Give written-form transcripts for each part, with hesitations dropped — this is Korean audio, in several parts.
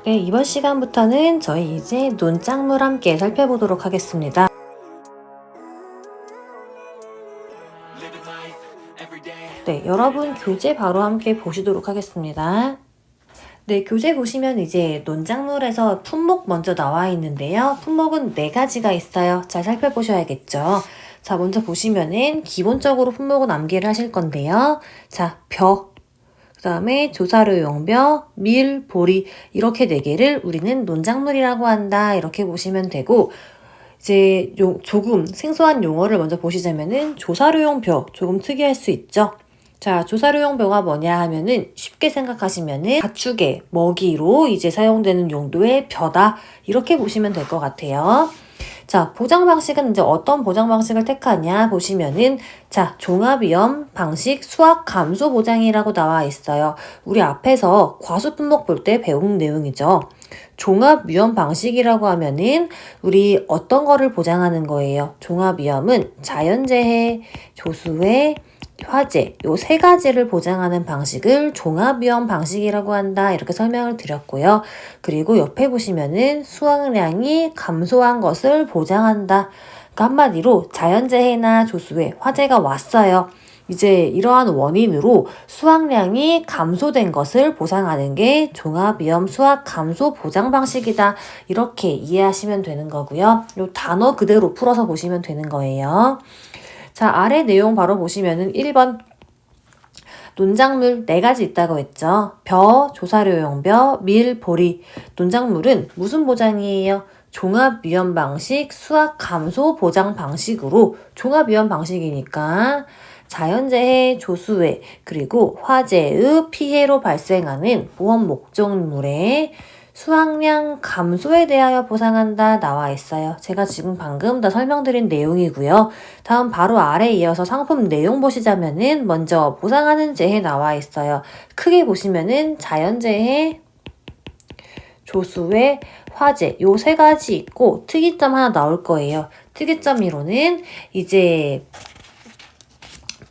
네, 이번 시간부터는 저희 이제 논작물 함께 살펴보도록 하겠습니다. 네, 여러분 교재 바로 함께 보시도록 하겠습니다. 네, 교재 보시면 이제 논작물에서 품목 먼저 나와 있는데요. 품목은 4가지가 있어요. 잘 살펴보셔야겠죠. 자, 먼저 보시면은 기본적으로 품목은 암기를 하실 건데요. 자, 벼, 그 다음에 조사료용벼, 밀, 보리 이렇게 4개를 우리는 논작물이라고 한다. 이렇게 보시면 되고 이제 조금 생소한 용어를 먼저 보시자면은 조사료용벼 조금 특이할 수 있죠. 자, 조사료용벼가 뭐냐 하면은 쉽게 생각하시면은 가축의 먹이로 이제 사용되는 용도의 벼다 이렇게 보시면 될 것 같아요. 자, 보장 방식은 이제 어떤 보장 방식을 택하냐 보시면은 자, 종합위험 방식 수확 감소 보장이라고 나와 있어요. 우리 앞에서 과수 품목 볼 때 배운 내용이죠. 종합위험 방식이라고 하면은 우리 어떤 거를 보장하는 거예요? 종합위험은 자연재해, 조수해, 화재 요 3가지를 보장하는 방식을 종합위험 방식이라고 한다 이렇게 설명을 드렸고요. 그리고 옆에 보시면은 수확량이 감소한 것을 보장한다. 그러니까 한마디로 자연재해나 조수해, 화재가 왔어요. 이제 이러한 원인으로 수확량이 감소된 것을 보상하는 게 종합위험 수확 감소 보장 방식이다. 이렇게 이해하시면 되는 거고요. 요 단어 그대로 풀어서 보시면 되는 거예요. 자, 아래 내용 바로 보시면은 1번 논작물 4가지 있다고 했죠. 벼, 조사료용벼, 밀, 보리. 논작물은 무슨 보장이에요? 종합위험 방식, 수확 감소 보장 방식으로 종합위험 방식이니까 자연재해, 조수해, 그리고 화재의 피해로 발생하는 보험 목적물의 수확량 감소에 대하여 보상한다 나와 있어요. 제가 지금 방금 다 설명드린 내용이고요. 다음 바로 아래 이어서 상품 내용 보시자면은 먼저 보상하는 재해 나와 있어요. 크게 보시면은 자연재해, 조수해, 화재 요 3가지 있고 특이점 하나 나올 거예요. 특이점 1호는 이제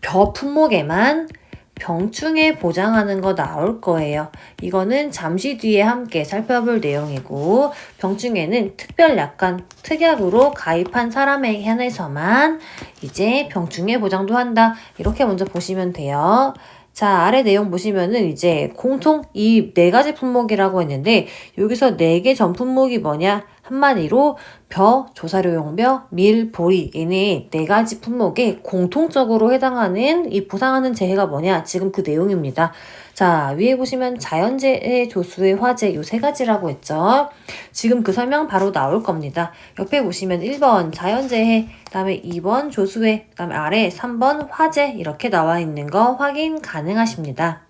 벼 품목에만 병충해 보장하는 거 나올 거예요. 이거는 잠시 뒤에 함께 살펴볼 내용이고 병충해는 특별 약관 특약으로 가입한 사람에 한해서만 이제 병충해 보장도 한다. 이렇게 먼저 보시면 돼요. 자, 아래 내용 보시면은 이제 공통 이 4가지 품목이라고 했는데 여기서 4개 전 품목이 뭐냐? 한마디로 벼, 조사료용벼, 밀, 보리 얘네 4가지 품목에 공통적으로 해당하는 이 보상하는 재해가 뭐냐? 지금 그 내용입니다. 자, 위에 보시면 자연재해, 조수해, 화재 요 3가지라고 했죠. 지금 그 설명 바로 나올 겁니다. 옆에 보시면 1번 자연재해, 그 다음에 2번 조수해, 그 다음에 아래 3번 화재 이렇게 나와 있는 거 확인 가능하십니다.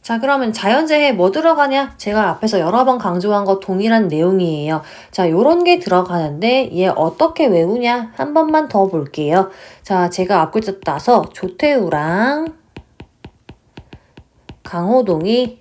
자, 그러면 자연재해 뭐 들어가냐? 제가 앞에서 여러 번 강조한 거 동일한 내용이에요. 자, 요런 게 들어가는데 얘 어떻게 외우냐? 한 번만 더 볼게요. 자, 제가 앞글자 따서 조태우랑 강호동이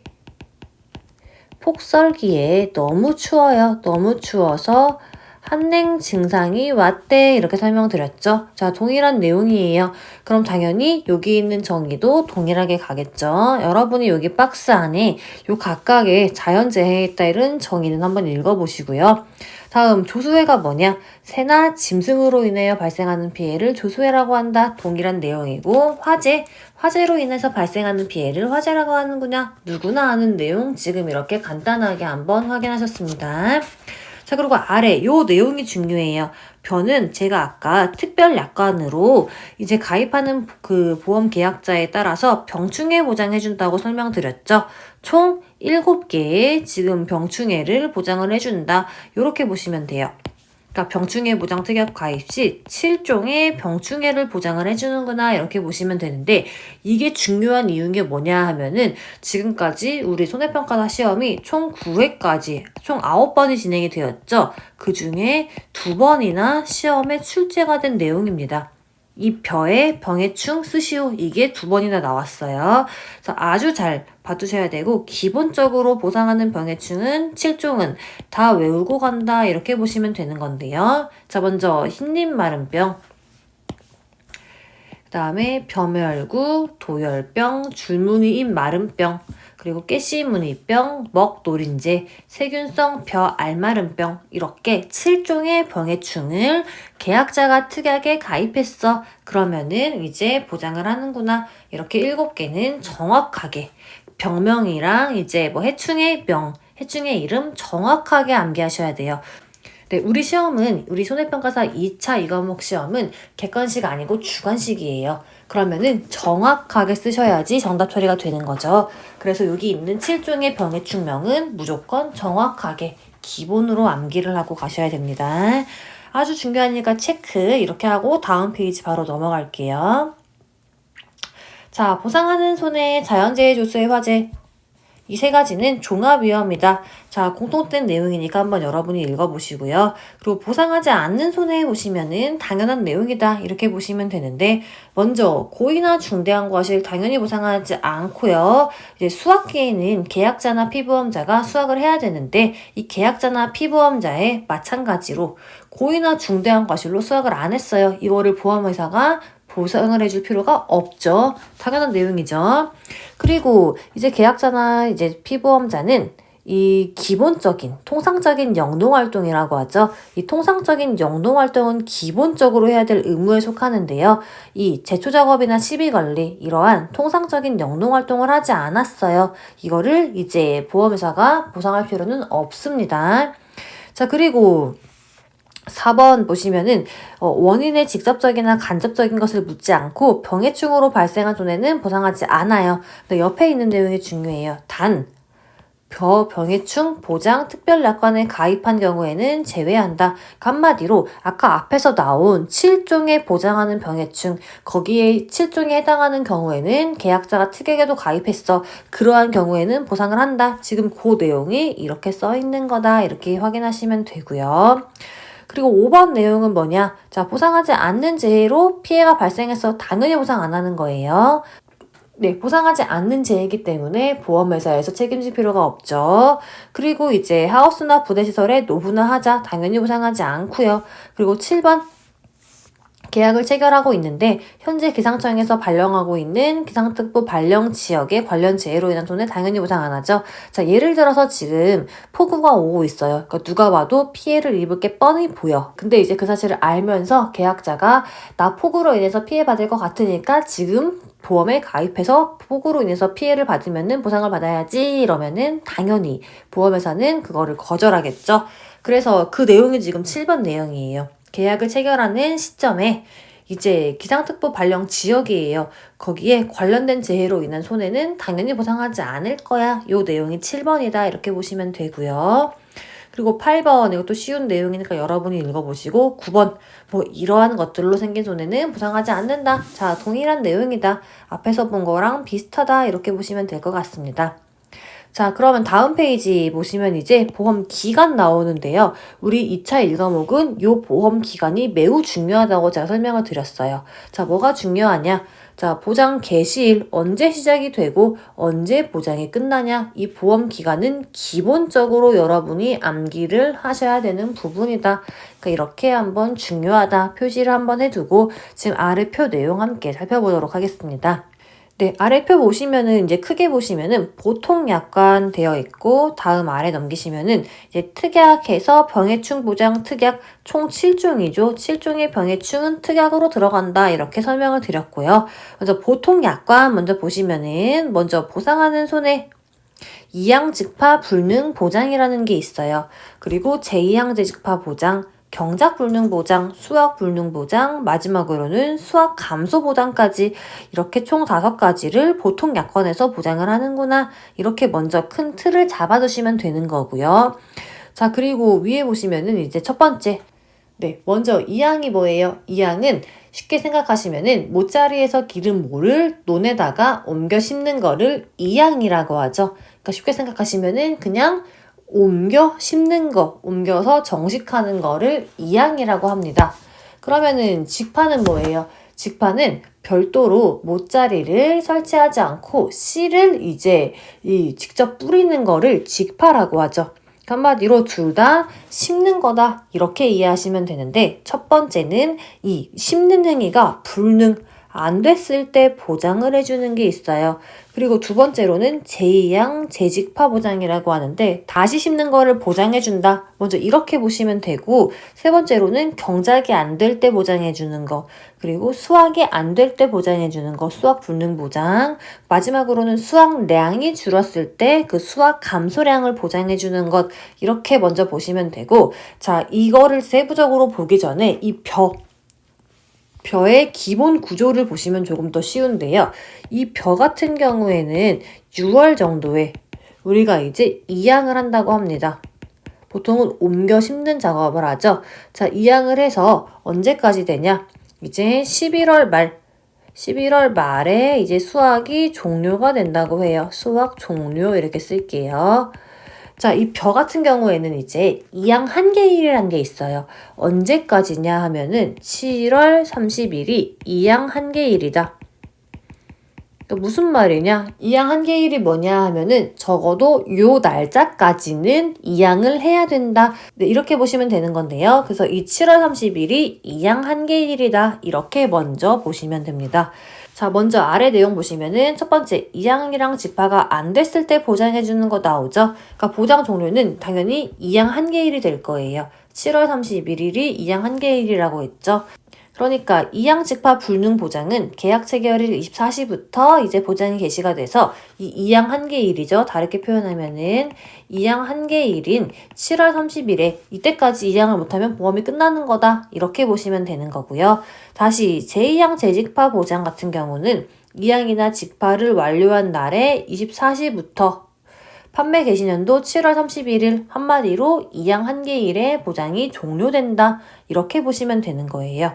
폭설기에 너무 추워요. 너무 추워서 한냉 증상이 왔대 이렇게 설명드렸죠. 자, 동일한 내용이에요. 그럼 당연히 여기 있는 정의도 동일하게 가겠죠. 여러분이 여기 박스 안에 요 각각의 자연재해에 따른 정의는 한번 읽어보시고요. 다음 조수해가 뭐냐? 새나 짐승으로 인하여 발생하는 피해를 조수해라고 한다. 동일한 내용이고 화재로 인해서 발생하는 피해를 화재라고 하는구나. 누구나 아는 내용 지금 이렇게 간단하게 한번 확인하셨습니다. 자, 그리고 아래 요 내용이 중요해요. 벼는 제가 아까 특별 약관으로 이제 가입하는 그 보험 계약자에 따라서 병충해 보장해준다고 설명드렸죠. 총 7개의 지금 병충해를 보장을 해준다. 요렇게 보시면 돼요. 그러니까 병충해 보장 특약 가입 시 7종의 병충해를 보장을 해주는구나 이렇게 보시면 되는데 이게 중요한 이유인 게 뭐냐 하면은 지금까지 우리 손해평가사 시험이 총 9회까지 총 9번이 진행이 되었죠. 그 중에 2번이나 시험에 출제가 된 내용입니다. 이 벼의 병해충 스시오 이게 2번이나 나왔어요. 그래서 아주 잘 봐두셔야 되고 기본적으로 보상하는 병해충은 7종은 다 외우고 간다 이렇게 보시면 되는 건데요. 자, 먼저 흰잎 마른병, 그 다음에 벼멸구, 도열병, 줄무늬 잎 마른병, 그리고 깨씨무늬병, 먹노린재, 세균성 벼알마름병 이렇게 7종의 병해충을 계약자가 특약에 가입했어. 그러면은 이제 보장을 하는구나. 이렇게 7개는 정확하게 병명이랑 이제 뭐 해충의 명, 해충의 이름 정확하게 암기하셔야 돼요. 네, 우리 손해평가사 2차 이 과목 시험은 객관식 아니고 주관식이에요. 그러면은 정확하게 쓰셔야지 정답 처리가 되는 거죠. 그래서 여기 있는 7종의 병해충명은 무조건 정확하게 기본으로 암기를 하고 가셔야 됩니다. 아주 중요하니까 체크 이렇게 하고 다음 페이지 바로 넘어갈게요. 자, 보상하는 손해, 자연재해 조수의 화재. 이 세 가지는 종합위험이다. 자, 공통된 내용이니까 한번 여러분이 읽어보시고요. 그리고 보상하지 않는 손해에 보시면은 당연한 내용이다. 이렇게 보시면 되는데, 먼저 고의나 중대한 과실 당연히 보상하지 않고요. 이제 수학기에는 계약자나 피보험자가 수학을 해야 되는데, 이 계약자나 피보험자에 마찬가지로 고의나 중대한 과실로 수학을 안 했어요. 이거를 보험회사가 보상을 해줄 필요가 없죠. 당연한 내용이죠. 그리고 이제 계약자나 이제 피보험자는 이 기본적인 통상적인 영농활동이라고 하죠. 이 통상적인 영농활동은 기본적으로 해야 될 의무에 속하는데요. 이 제초작업이나 시비관리 이러한 통상적인 영농활동을 하지 않았어요. 이거를 이제 보험회사가 보상할 필요는 없습니다. 자, 그리고 4번 보시면은 원인의 직접적이나 간접적인 것을 묻지 않고 병해충으로 발생한 손해는 보상하지 않아요. 근데 옆에 있는 내용이 중요해요. 단 병해충 보장 특별약관에 가입한 경우에는 제외한다. 한마디로 아까 앞에서 나온 7종에 보장하는 병해충 거기에 7종에 해당하는 경우에는 계약자가 특약에도 가입했어. 그러한 경우에는 보상을 한다. 지금 그 내용이 이렇게 써 있는 거다. 이렇게 확인하시면 되고요. 그리고 5번 내용은 뭐냐? 자, 보상하지 않는 재해로 피해가 발생해서 당연히 보상 안 하는 거예요. 네, 보상하지 않는 재해이기 때문에 보험회사에서 책임질 필요가 없죠. 그리고 이제 하우스나 부대시설에 노후나 하자 당연히 보상하지 않고요. 그리고 7번 계약을 체결하고 있는데 현재 기상청에서 발령하고 있는 기상특보 발령 지역의 관련 재해로 인한 손해 당연히 보상 안 하죠. 자, 예를 들어서 지금 폭우가 오고 있어요. 그러니까 누가 봐도 피해를 입을 게 뻔히 보여. 근데 이제 그 사실을 알면서 계약자가 나 폭우로 인해서 피해 받을 것 같으니까 지금 보험에 가입해서 폭우로 인해서 피해를 받으면은 보상을 받아야지 이러면은 당연히 보험회사는 그거를 거절하겠죠. 그래서 그 내용이 지금 7번 내용이에요. 계약을 체결하는 시점에 이제 기상특보 발령 지역이에요. 거기에 관련된 재해로 인한 손해는 당연히 보상하지 않을 거야. 요 내용이 7번이다. 이렇게 보시면 되고요. 그리고 8번 이것도 쉬운 내용이니까 여러분이 읽어보시고 9번 뭐 이러한 것들로 생긴 손해는 보상하지 않는다. 자, 동일한 내용이다. 앞에서 본 거랑 비슷하다. 이렇게 보시면 될 것 같습니다. 자, 그러면 다음 페이지 보시면 이제 보험 기간 나오는데요. 우리 2차 1과목은 요 보험 기간이 매우 중요하다고 제가 설명을 드렸어요. 자, 뭐가 중요하냐? 자, 보장 개시일 언제 시작이 되고 언제 보장이 끝나냐? 이 보험 기간은 기본적으로 여러분이 암기를 하셔야 되는 부분이다. 그러니까 이렇게 한번 중요하다 표시를 한번 해두고 지금 아래 표 내용 함께 살펴보도록 하겠습니다. 네, 아래표 보시면은 이제 크게 보시면은 보통 약관 되어 있고 다음 아래 넘기시면은 이제 특약해서 병해충 보장 특약 총 7종이죠. 7종의 병해충은 특약으로 들어간다. 이렇게 설명을 드렸고요. 먼저 보통 약관 먼저 보시면은 먼저 보상하는 손해 이항 즉파 불능 보장이라는 게 있어요. 그리고 제2항 재직파 보장 경작 불능 보장, 수학 불능 보장, 마지막으로는 수학 감소 보장까지 이렇게 총 5가지를 보통 약관에서 보장을 하는구나. 이렇게 먼저 큰 틀을 잡아두시면 되는 거고요. 자, 그리고 위에 보시면은 이제 첫 번째. 네, 먼저 이항이 뭐예요? 이항은 쉽게 생각하시면은 모짜리에서 기른 모를 논에다가 옮겨 심는 거를 이항이라고 하죠. 그러니까 쉽게 생각하시면은 그냥 옮겨 심는 거, 옮겨서 정식하는 거를 이항이라고 합니다. 그러면은 직파는 뭐예요? 직파는 별도로 모짜리를 설치하지 않고 씨를 이제 직접 뿌리는 거를 직파라고 하죠. 한마디로 둘 다 심는 거다 이렇게 이해하시면 되는데 첫 번째는 이 심는 행위가 불능 안 됐을 때 보장을 해주는 게 있어요. 그리고 두 번째로는 제2양 재직파 보장이라고 하는데 다시 심는 거를 보장해준다. 먼저 이렇게 보시면 되고 세 번째로는 경작이 안 될 때 보장해주는 거 그리고 수확이 안 될 때 보장해주는 거 수확 불능 보장 마지막으로는 수확량이 줄었을 때 그 수확 감소량을 보장해주는 것 이렇게 먼저 보시면 되고 자 이거를 세부적으로 보기 전에 이 벼의 기본 구조를 보시면 조금 더 쉬운데요. 이 벼 같은 경우에는 6월 정도에 우리가 이제 이양을 한다고 합니다. 보통은 옮겨 심는 작업을 하죠. 자, 이양을 해서 언제까지 되냐? 이제 11월 말에 이제 수확이 종료가 된다고 해요. 수확 종료 이렇게 쓸게요. 자, 이 벼 같은 경우에는 이제 이양 한계일이라는 게 있어요. 언제까지냐 하면은 7월 30일이 이양 한계일이다. 그러니까 무슨 말이냐? 이양 한계일이 뭐냐 하면은 적어도 요 날짜까지는 이양을 해야 된다. 네, 이렇게 보시면 되는 건데요. 그래서 이 7월 30일이 이양 한계일이다. 이렇게 먼저 보시면 됩니다. 자, 먼저 아래 내용 보시면은 첫 번째, 이양이랑 직파가 안 됐을 때 보장해주는 거 나오죠? 그러니까 보장 종료는 당연히 이양 한계일이 될 거예요. 7월 31일이 이양 한계일이라고 했죠? 그러니까 이양 직파 불능 보장은 계약 체결일 24시부터 이제 보장이 개시가 돼서 이 이양 한계일이죠. 다르게 표현하면은 이양 한계일인 7월 30일에 이때까지 이양을 못하면 보험이 끝나는 거다. 이렇게 보시면 되는 거고요. 다시 제2양 재직파 보장 같은 경우는 이양이나 직파를 완료한 날에 24시부터 판매 개시년도 7월 31일 한마디로 이양 한계일에 보장이 종료된다. 이렇게 보시면 되는 거예요.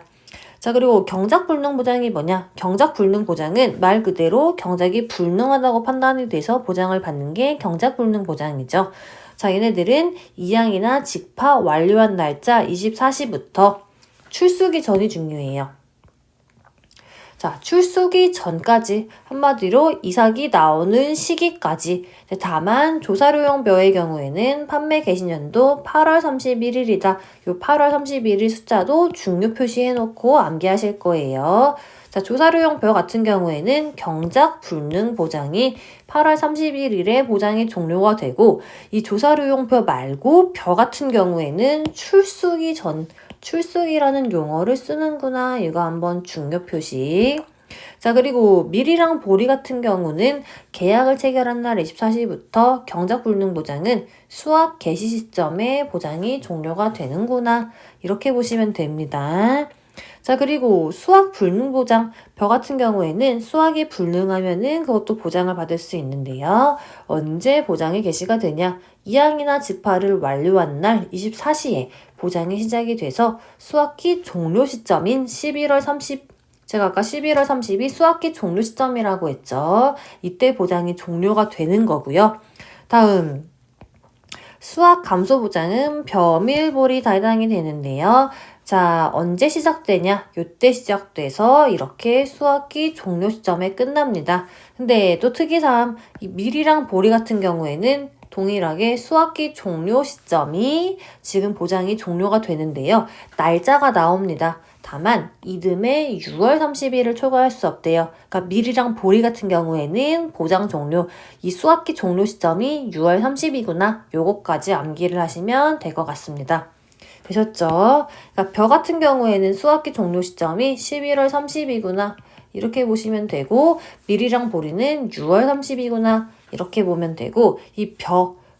자, 그리고 경작 불능 보장이 뭐냐? 경작 불능 보장은 말 그대로 경작이 불능하다고 판단이 돼서 보장을 받는 게 경작 불능 보장이죠. 자, 얘네들은 이양이나 직파 완료한 날짜 24시부터 출수기 전이 중요해요. 자, 출수기 전까지 한마디로 이삭이 나오는 시기까지 다만 조사료용 벼의 경우에는 판매 개시년도 8월 31일이다. 요 8월 31일 숫자도 중요 표시해놓고 암기하실 거예요. 자, 조사료용 벼 같은 경우에는 경작 불능 보장이 8월 31일에 보장이 종료가 되고 이 조사료용 벼 말고 벼 같은 경우에는 출수기라는 용어를 쓰는구나. 이거 한번 중요 표시. 자, 그리고 밀이랑 보리 같은 경우는 계약을 체결한 날 24시부터 경작 불능 보장은 수확 개시 시점에 보장이 종료가 되는구나. 이렇게 보시면 됩니다. 자, 그리고 수확 불능 보장, 벼 같은 경우에는 수확이 불능하면은 그것도 보장을 받을 수 있는데요. 언제 보장이 개시가 되냐? 이양이나 직파를 완료한 날 24시에 보장이 시작이 돼서 수확기 종료 시점인 제가 아까 11월 30이 수확기 종료 시점이라고 했죠. 이때 보장이 종료가 되는 거고요. 다음 수확 감소 보장은 벼, 밀, 보리 다 해당이 되는데요. 자, 언제 시작되냐? 요때 시작돼서 이렇게 수확기 종료 시점에 끝납니다. 근데 또 특이사항, 이 밀이랑 보리 같은 경우에는 동일하게 수확기 종료 시점이 지금 보장이 종료가 되는데요. 날짜가 나옵니다. 다만 이듬해 6월 30일을 초과할 수 없대요. 그러니까 밀이랑 보리 같은 경우에는 보장 종료, 이 수확기 종료 시점이 6월 30이구나. 요거까지 암기를 하시면 될 것 같습니다. 되셨죠? 그러니까 벼 같은 경우에는 수확기 종료 시점이 11월 30이구나. 이렇게 보시면 되고 밀이랑 보리는 6월 30이구나. 이렇게 보면 되고 이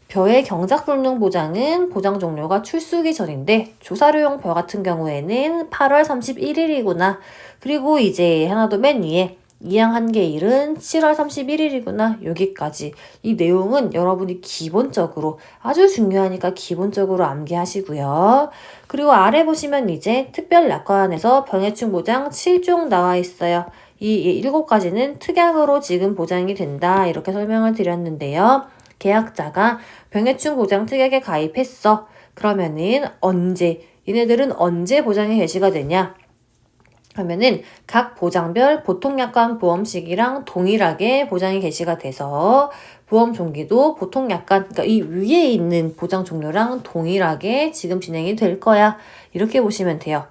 벼의 경작 불능 보장은 보장 종료가 출수기 전인데 조사료용 벼 같은 경우에는 8월 31일이구나. 그리고 이제 하나 더 맨 위에 이양 한계일은 7월 31일이구나. 여기까지. 이 내용은 여러분이 기본적으로 아주 중요하니까 기본적으로 암기하시고요. 그리고 아래 보시면 이제 특별약관에서 병해충 보장 7종 나와 있어요. 이 7가지는 특약으로 지금 보장이 된다. 이렇게 설명을 드렸는데요. 계약자가 병해충 보장 특약에 가입했어. 그러면은 얘네들은 언제 보장이 개시가 되냐? 하면은 각 보장별 보통약관 보험 시기랑 동일하게 보장이 개시가 돼서 보험 종기도 보통약관, 그러니까 이 위에 있는 보장 종료랑 동일하게 지금 진행이 될 거야. 이렇게 보시면 돼요.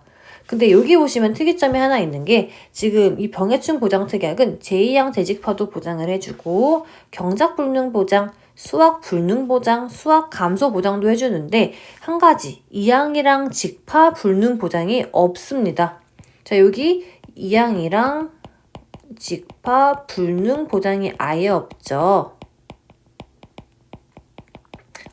근데 여기 보시면 특이점이 하나 있는 게 지금 이 병해충 보장 특약은 제2양 재직파도 보장을 해주고 경작 불능 보장, 수확 불능 보장, 수확 감소 보장도 해주는데 한 가지 2양이랑 직파 불능 보장이 없습니다. 자, 여기 2양이랑 직파 불능 보장이 아예 없죠.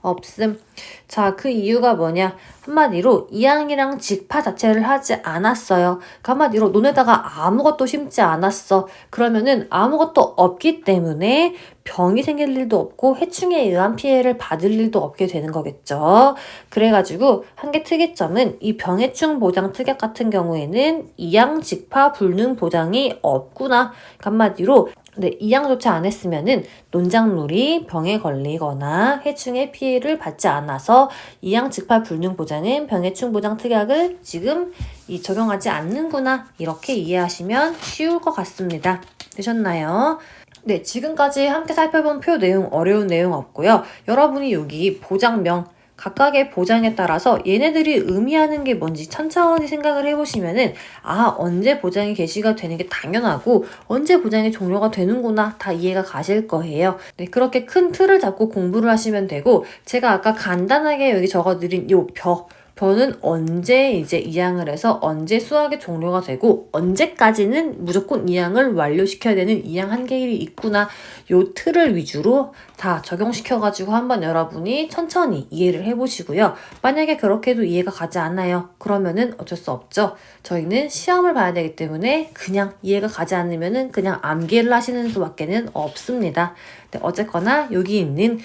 없음. 자, 그 이유가 뭐냐? 한마디로 이양이랑 직파 자체를 하지 않았어요. 그 한마디로 논에다가 아무것도 심지 않았어. 그러면은 아무것도 없기 때문에 병이 생길 일도 없고 해충에 의한 피해를 받을 일도 없게 되는 거겠죠. 그래가지고 한 개 특이점은 이 병해충 보장 특약 같은 경우에는 이양 직파 불능 보장이 없구나. 한마디로 근데 이양조차 안 했으면은 논작물이 병에 걸리거나 해충의 피해를 받지 않아서 이양 직파 불능 보장은 병해충 보장 특약을 지금 적용하지 않는구나. 이렇게 이해하시면 쉬울 것 같습니다. 되셨나요? 네, 지금까지 함께 살펴본 표 내용 어려운 내용 없고요. 여러분이 여기 보장명 각각의 보장에 따라서 얘네들이 의미하는 게 뭔지 천천히 생각을 해보시면은 언제 보장이 개시가 되는 게 당연하고 언제 보장이 종료가 되는구나 다 이해가 가실 거예요. 네, 그렇게 큰 틀을 잡고 공부를 하시면 되고 제가 아까 간단하게 여기 적어드린 요 벼는 언제 이제 이양을 해서 언제 수확이 종료가 되고 언제까지는 무조건 이양을 완료시켜야 되는 이양 한계일이 있구나. 요 틀을 위주로 다 적용시켜가지고 한번 여러분이 천천히 이해를 해보시고요. 만약에 그렇게도 이해가 가지 않아요. 그러면은 어쩔 수 없죠. 저희는 시험을 봐야 되기 때문에 그냥 이해가 가지 않으면은 그냥 암기를 하시는 수밖에는 없습니다. 네, 어쨌거나 여기 있는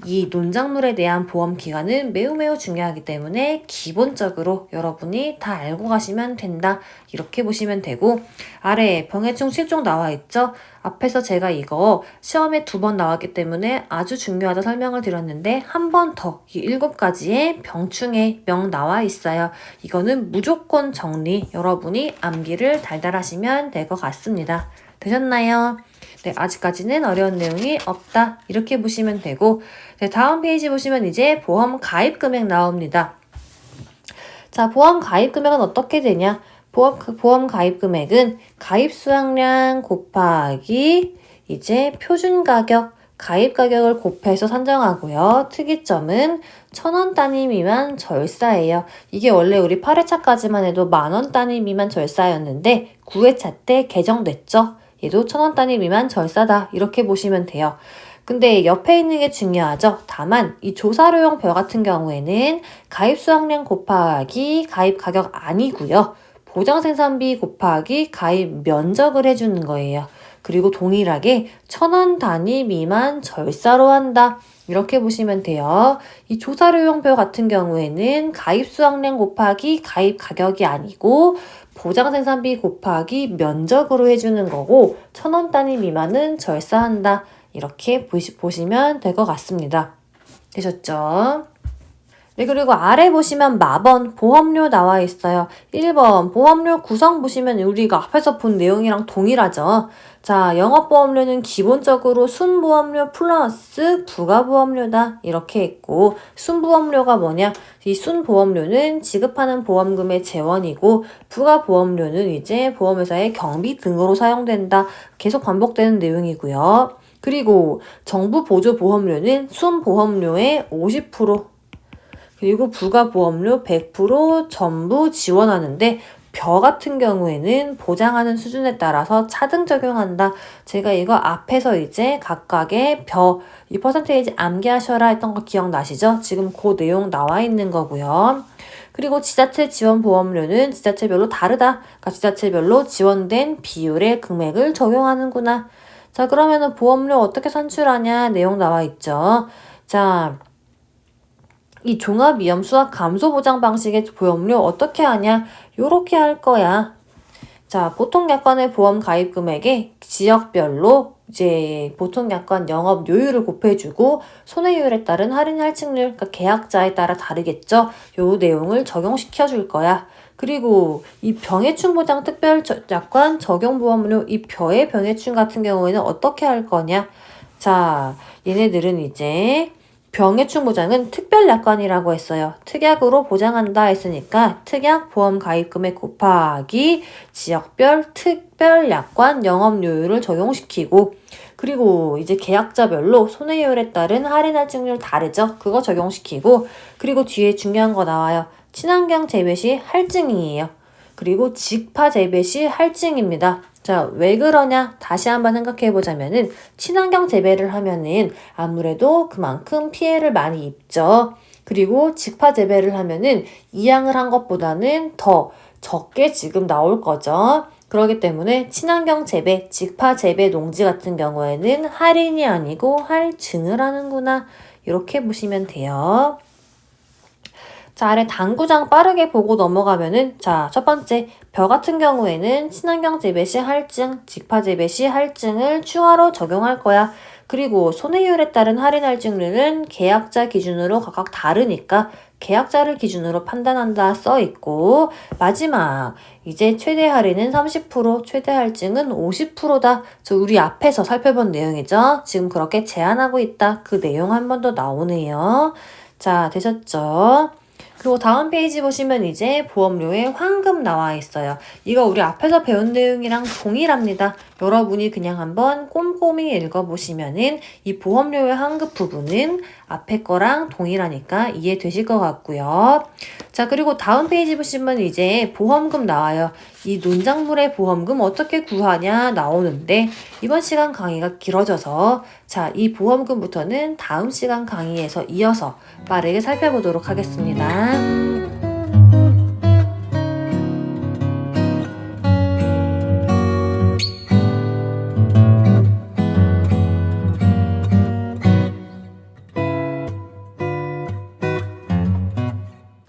이 논작물에 대한 보험 기간은 매우 중요하기 때문에 기본적으로 여러분이 다 알고 가시면 된다. 이렇게 보시면 되고 아래에 병해충 실종 나와 있죠? 앞에서 제가 이거 시험에 2번 나왔기 때문에 아주 중요하다 설명을 드렸는데 한 번 더 이 7가지의 병충해 명 나와 있어요. 이거는 무조건 정리 여러분이 암기를 달달하시면 될 것 같습니다. 되셨나요? 네, 아직까지는 어려운 내용이 없다. 이렇게 보시면 되고 네, 다음 페이지 보시면 이제 보험 가입 금액 나옵니다. 자, 보험 가입 금액은 어떻게 되냐? 보험 가입 금액은 가입 수확량 곱하기 이제 표준 가격, 가입 가격을 곱해서 산정하고요. 특이점은 1,000원 단위 미만 절사예요. 이게 원래 우리 8회차까지만 해도 10,000원 단위 미만 절사였는데 9회차 때 개정됐죠. 얘도 1,000원 단위 미만 절사다. 이렇게 보시면 돼요. 근데 옆에 있는 게 중요하죠. 다만 이 조사료용 벼 같은 경우에는 가입 수확량 곱하기 가입 가격 아니고요. 보장 생산비 곱하기 가입 면적을 해주는 거예요. 그리고 동일하게 1,000원 단위 미만 절사로 한다. 이렇게 보시면 돼요. 이 조사료용 벼 같은 경우에는 가입 수확량 곱하기 가입 가격이 아니고 보장 생산비 곱하기 면적으로 해주는 거고 1,000원 단위 미만은 절사한다. 이렇게 보시면 될 것 같습니다. 되셨죠? 네, 그리고 아래 보시면 마번 보험료 나와 있어요. 1번 보험료 구성 보시면 우리가 앞에서 본 내용이랑 동일하죠. 자, 영업보험료는 기본적으로 순보험료 플러스 부가보험료다. 이렇게 있고 순보험료가 뭐냐? 이 순보험료는 지급하는 보험금의 재원이고 부가보험료는 이제 보험회사의 경비 등으로 사용된다. 계속 반복되는 내용이고요. 그리고 정부 보조 보험료는 순보험료의 50% 그리고 부가보험료 100% 전부 지원하는데 벼 같은 경우에는 보장하는 수준에 따라서 차등 적용한다. 제가 이거 앞에서 이제 각각의 벼 이 퍼센테이지 암기하셔라 했던 거 기억나시죠? 지금 그 내용 나와 있는 거고요. 그리고 지자체 지원 보험료는 지자체별로 다르다. 그러니까 지자체별로 지원된 비율의 금액을 적용하는구나. 자, 그러면은 보험료 어떻게 산출하냐 내용 나와 있죠. 자, 이 종합위험 수확 감소 보장 방식의 보험료 어떻게 하냐? 요렇게 할 거야. 자, 보통약관의 보험 가입 금액에 지역별로 이제 보통약관 영업 요율을 곱해주고 손해율에 따른 할인 할증률, 그러니까 계약자에 따라 다르겠죠? 요 내용을 적용시켜 줄 거야. 그리고 이 병해충 보장 특별약관 적용보험료 이 벼의 병해충 같은 경우에는 어떻게 할 거냐? 자, 얘네들은 이제 병해충 보장은 특별약관이라고 했어요. 특약으로 보장한다 했으니까 특약 보험 가입금액 곱하기 지역별 특별약관 영업료율을 적용시키고, 그리고 이제 계약자별로 손해율에 따른 할인 할증률 다르죠? 그거 적용시키고, 그리고 뒤에 중요한 거 나와요. 친환경 재배 시 할증이에요. 그리고 직파 재배 시 할증입니다. 자, 왜 그러냐? 다시 한번 생각해 보자면은, 친환경 재배를 하면은 아무래도 그만큼 피해를 많이 입죠. 그리고 직파 재배를 하면은 이양을 한 것보다는 더 적게 지금 나올 거죠. 그렇기 때문에 친환경 재배, 직파 재배 농지 같은 경우에는 할인이 아니고 할증을 하는구나. 이렇게 보시면 돼요. 자, 아래 당구장 빠르게 보고 넘어가면은, 자, 첫 번째, 벼 같은 경우에는 친환경 재배 시 할증, 직파 재배 시 할증을 추가로 적용할 거야. 그리고 손해율에 따른 할인 할증률은 계약자 기준으로 각각 다르니까 계약자를 기준으로 판단한다 써 있고, 마지막, 이제 최대 할인은 30%, 최대 할증은 50%다. 저 우리 앞에서 살펴본 내용이죠. 지금 그렇게 제한하고 있다. 그 내용 한 번 더 나오네요. 자, 되셨죠? 그리고 다음 페이지 보시면 이제 보험료의 환급 나와 있어요. 이거 우리 앞에서 배운 내용이랑 동일합니다. 여러분이 그냥 한번 꼼꼼히 읽어보시면은 이 보험료의 환급 부분은 앞에 거랑 동일하니까 이해되실 것 같고요. 자, 그리고 다음 페이지 보시면 이제 보험금 나와요. 이 논작물의 보험금 어떻게 구하냐 나오는데, 이번 시간 강의가 길어져서 자, 이 보험금부터는 다음 시간 강의에서 이어서 빠르게 살펴보도록 하겠습니다.